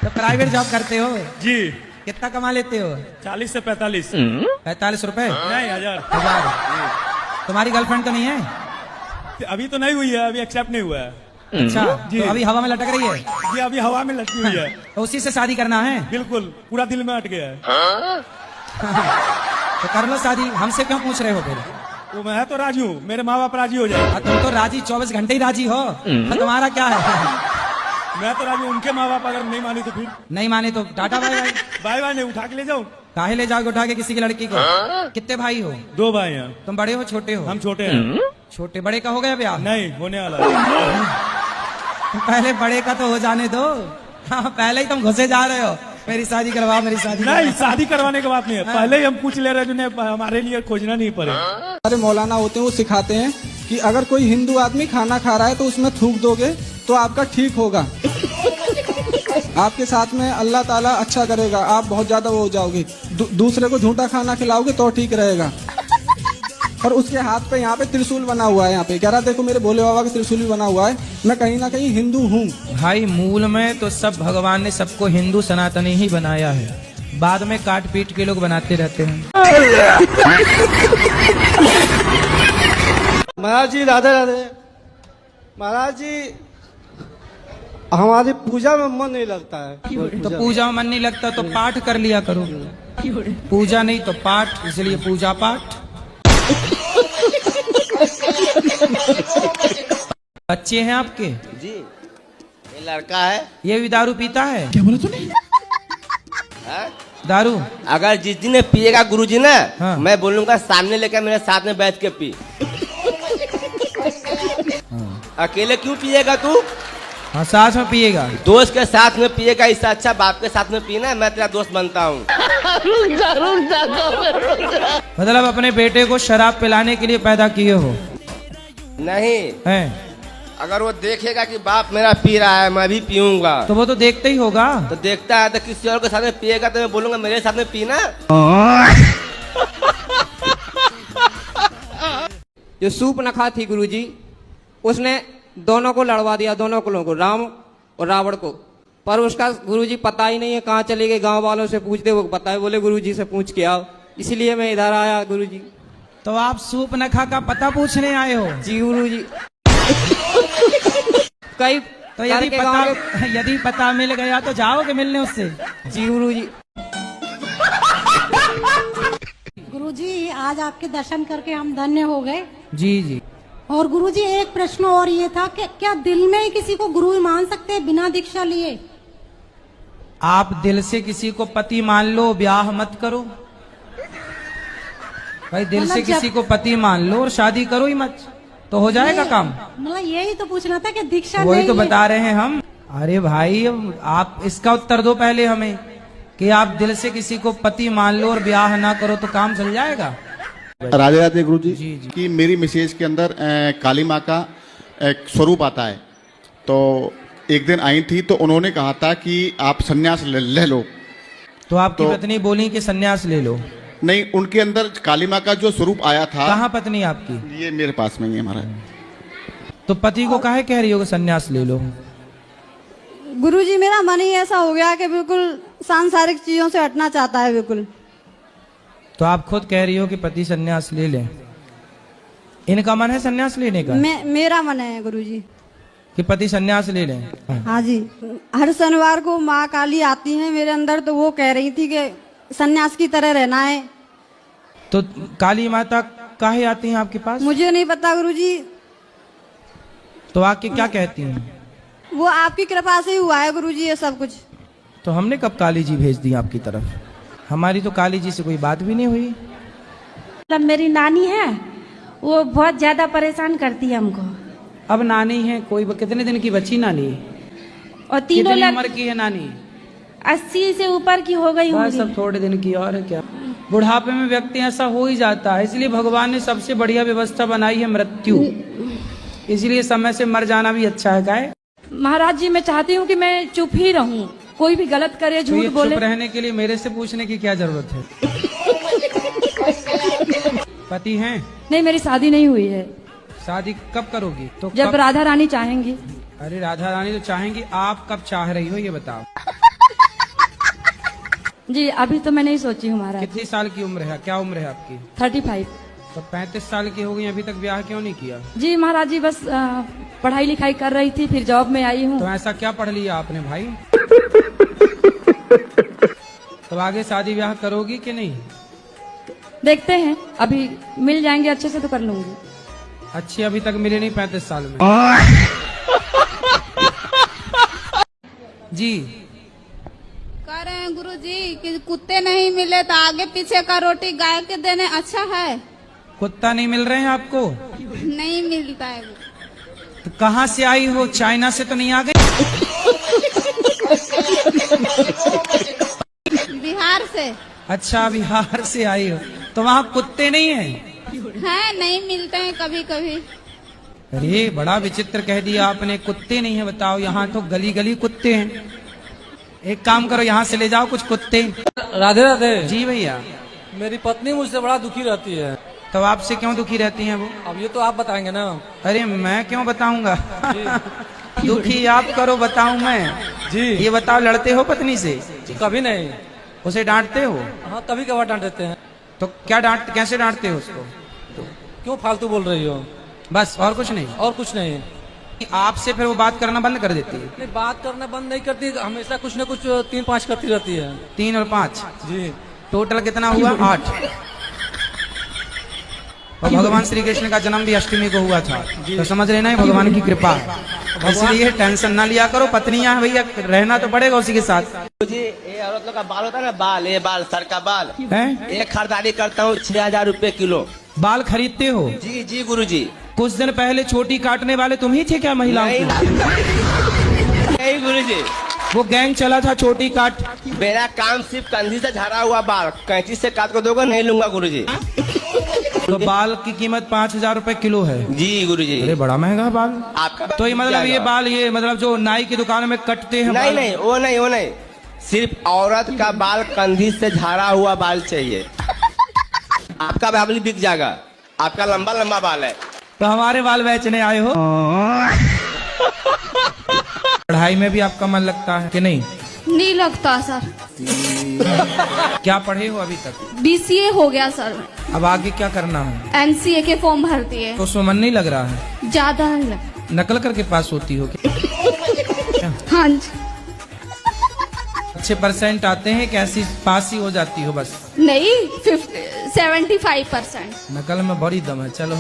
तो private job करते हो जी। कितना कमा लेते हो? 40 से 45। 45 रुपए? नहीं, 1000। तुम्हारी गर्लफ्रेंड तो नहीं है? अभी तो नहीं हुई है, अभी एक्सेप्ट नहीं हुआ है अच्छा जी। तो अभी हवा में लटक रही है? जी, अभी हवा में लटकी हुई है। तो उसी से शादी करना है? बिल्कुल, पूरा दिल में अट गया है। तो कर लो शादी, हमसे क्यों पूछ रहे हो फिर? तो मैं तो राजी हूँ, मेरे माँ बाप राजी हो जाए। तुम तो राजी 24 घंटे ही राजी हो, तो तुम्हारा क्या है? मैं तो राजी हूँ, उनके माँ बाप अगर नहीं माने तो फिर नहीं माने तो tata bye bye. Bye bye नहीं, उठा के ले जाऊँ। काहे ले जाओगे उठा के किसी की लड़की को? कितने भाई हो? 2 भाई हैं। तुम बड़े हो छोटे हो? हम छोटे हैं। छोटे बड़े का हो गया ब्याह? नहीं, होने वाला है। पहले बड़े का तो हो जाने दो। हाँ, पहले ही तुम घुसे जा रहे हो, मेरी शादी करवाओ, मेरी शादी नहीं, शादी करवाने की बात नहीं है, पहले ही हम पूछ ले रहे हैं, जिन्हें हमारे लिए खोजना नहीं पड़े। हमारे मौलाना होते हैं, वो सिखाते हैं कि अगर कोई हिंदू आदमी खाना खा रहा है तो उसमें थूक दोगे तो आपका ठीक होगा, आपके साथ में अल्लाह ताला अच्छा करेगा, आप बहुत ज्यादा वो हो जाओगे। दूसरे को झूठा खाना खिलाओगे तो ठीक रहेगा। और उसके हाथ पे यहाँ पे त्रिशूल बना हुआ है, यहाँ पे कह रहा देखो मेरे भोले बाबा का त्रिशूल भी बना हुआ है, मैं कहीं ना कहीं हिंदू हूँ। भाई मूल में तो सब भगवान ने सबको हिंदू सनातनी ही बनाया है, बाद में काट पीट के लोग बनाते रहते हैं। महाराज जी राधे राधे। महाराज जी हमारी पूजा में मन नहीं लगता है। तो पूजा में मन नहीं लगता तो पाठ कर लिया करो, पूजा नहीं तो पाठ, इसलिए पूजा पाठ। बच्चे हैं आपके? जी, ये लड़का है। ये भी दारू पीता है? क्या बोला तूने? दारू? अगर जिस दिन पिएगा गुरुजी ना, हाँ। मैं बोलूंगा सामने लेकर मेरे साथ में बैठ के पी। अकेले क्यों पिएगा तू? हाँ, साथ में पिएगा। दोस्त के साथ में पिएगा, इससे अच्छा बाप के साथ में पीना। मैं तेरा दोस्त बनता हूँ। मतलब अपने बेटे को शराब पिलाने के लिए पैदा किए हो? नहीं, हैं? अगर वो देखेगा कि बाप मेरा पी रहा है, मैं भी पीऊंगा, तो वो तो देखते ही होगा। तो देखता है तो किसी और के साथ में पिएगा तो मैं बोलूंगा मेरे साथ में पीना। जो सूर्पनखा थी गुरुजी, उसने दोनों को लड़वा दिया, दोनों कुलों को, राम और रावण को। पर उसका गुरुजी पता ही नहीं है कहाँ चले गए। गांव वालों से पूछते, वो बताए, बोले गुरुजी से पूछ के आओ, इसलिए मैं इधर आया गुरुजी। तो आप सूर्पनखा का पता पूछने आए हो? जी गुरुजी। कई तो यदि पता मिल गया तो जाओगे मिलने उससे? जी गुरुजी। गुरुजी आज आपके दर्शन करके हम धन्य हो गए। जी जी। और गुरुजी एक प्रश्न और ये था कि क्या दिल में ही किसी को गुरु मान सकते हैं बिना दीक्षा लिए? आप दिल से किसी को पति मान लो, ब्याह मत करो भाई। दिल से किसी को पति मान लो और शादी करो ही मत, तो हो जाएगा काम। मतलब यही तो पूछना था कि दीक्षा वही नहीं तो है। बता रहे हैं हम। अरे भाई आप इसका उत्तर दो पहले हमें कि आप दिल से किसी को पति मान लो और ब्याह ना करो तो काम चल जाएगा। राधे राधे गुरु जी। जी जी। कि मेरी मिसेज के अंदर काली माँ का एक स्वरूप आता है, तो एक दिन आई थी तो उन्होंने कहा था कि आप सन्यास ले लो। तो आपकी पत्नी बोली कि सन्यास ले लो? नहीं, उनके अंदर काली माँ का जो स्वरूप आया था। कहाँ पत्नी आपकी? ये मेरे पास में ही है हमारा। तो पति को काहे कह रही हो कि सन्यास ले लो? गुरुजी मेरा मन ही ऐसा हो गया कि बिल्कुल सांसारिक चीजों से हटना चाहता है बिल्कुल। तो आप खुद कह रही हो कि पति सन्यास ले लें, इनका मन है सन्यास लेने का? मेरा मन है गुरुजी कि पति सन्यास ले लें। हाँ जी। हर शनिवार को माँ काली आती है मेरे अंदर, तो वो कह रही थी कि सन्यास की तरह रहना है। तो काली माता काहे आती हैं आपके पास? मुझे नहीं पता गुरुजी। तो आके क्या कहती हैं? वो आपकी कृपा से ही हुआ है गुरुजी ये सब कुछ। तो हमने कब काली जी भेज दी आपकी तरफ? हमारी तो काली जी से कोई बात भी नहीं हुई। मतलब मेरी नानी है, वो बहुत ज्यादा परेशान करती है हमको। अब नानी है कोई, कितने दिन की बच्ची नानी? और तीनों उम्र की है नानी? 80 से ऊपर की हो गई होगी। सब थोड़े दिन की और है क्या। बुढ़ापे में व्यक्ति ऐसा हो ही जाता है, इसलिए भगवान ने सबसे बढ़िया व्यवस्था बनाई है मृत्यु, इसलिए समय से मर जाना भी अच्छा है। क्या महाराज जी मैं चाहती हूँ कि मैं चुप ही रहूं, कोई भी गलत करे, झूठ तो बोले। चुप रहने के लिए मेरे से पूछने की क्या जरूरत है? पति हैं? नहीं, मेरी शादी नहीं हुई है। शादी कब करोगी? तो जब राधा रानी चाहेंगी। अरे राधा रानी तो चाहेंगी, आप कब चाह रही हो ये बताओ। जी अभी तो मैं नहीं सोची हूँ महाराज। कितनी साल की उम्र है, क्या उम्र है आपकी? 35। तो 35 साल की हो गई, अभी तक ब्याह क्यों नहीं किया? जी महाराज जी बस पढ़ाई लिखाई कर रही थी, फिर जॉब में आई हूँ। तो ऐसा क्या पढ़ लिया आपने भाई? तो आगे शादी ब्याह करोगी कि नहीं? देखते हैं, अभी मिल जाएंगे अच्छे से तो कर लूंगी। अच्छी अभी तक मिले नहीं 35 साल में। जी कह रहे हैं गुरुजी कि कुत्ते नहीं मिले तो आगे पीछे का रोटी गाय के देने अच्छा है। कुत्ता नहीं मिल रहे हैं आपको? नहीं मिलता है वो। तो कहाँ से आई हो? चाइना से तो नहीं आ गई? बिहार से। अच्छा बिहार से आई हो, तो वहाँ कुत्ते नहीं हैं? है नहीं मिलते हैं कभी कभी। अरे बड़ा विचित्र कह दिया आपने, कुत्ते नहीं है। बताओ, यहाँ तो गली गली कुत्ते हैं। एक काम करो, यहाँ से ले जाओ कुछ कुत्ते। राधे राधे। जी भैया। मेरी पत्नी मुझसे बड़ा दुखी रहती है। तो आपसे क्यों दुखी रहती हैं वो? अब ये तो आप बताएंगे ना। अरे मैं क्यों बताऊंगा? दुखी आप करो, बताऊं मैं? जी ये बताओ, लड़ते हो पत्नी से? कभी नहीं। उसे डांटते हो? हाँ कभी कभार डांट देते हैं। तो क्या कैसे डांटते हो उसको? क्यों फालतू बोल रही हो? बस और कुछ नहीं? और कुछ नहीं। आपसे फिर वो बात करना बंद कर देती है? नहीं, बात करना बंद नहीं करती, हमेशा कुछ न कुछ 3-5 करती रहती है। 3 और 5? जी। टोटल कितना हुआ? 8। और भगवान श्री कृष्ण का जन्म भी अष्टमी को हुआ था, तो समझ लेना ही भगवान की कृपा है। इसलिए टेंशन ना लिया करो, पत्नियां भैया रहना तो पड़ेगा उसी के साथ। जी ये औरत लोग का बाल होता है ना, बाल, ये बाल सर का बाल है, एक खरीदारी करता हूँ 6000 रुपए किलो। बाल खरीदते हो? जी जी गुरुजी। कुछ दिन पहले छोटी काटने वाले तुम ही थे क्या महिलाओं नहीं, को? नहीं गुरुजी, वो गैंग चला था छोटी काट। मेरा काम सिर्फ कंधी से झड़ा हुआ बाल, कैंची से काट को दोगे नहीं लूंगा गुरुजी। तो बाल की कीमत 5000 रुपए किलो है? जी गुरुजी। अरे बड़ा महंगा बाल। आपका तो ये मतलब ये बाल, ये मतलब जो नाई की दुकान में कटते हैं? नहीं नहीं वो नहीं, वो नहीं, सिर्फ औरत का बाल कंधी से झाड़ा हुआ बाल चाहिए। आपका बाल बिक जाएगा, आपका लंबा लंबा बाल है। तो हमारे बाल बेचने आए हो? पढ़ाई में भी आपका मन लगता है कि नहीं? नहीं लगता सर। क्या पढ़े हो अभी तक? BCA हो गया सर। अब आगे क्या करना है? MCA के फॉर्म भरती है। तो उसमें मन नहीं लग रहा है? ज्यादा नहीं लगता। नकल करके पास होती हो क्या? हाँ जी। अच्छे परसेंट आते हैं, कैसी पास ही हो जाती हो बस? नहीं 75%। नकल में बड़ी दम है। चलो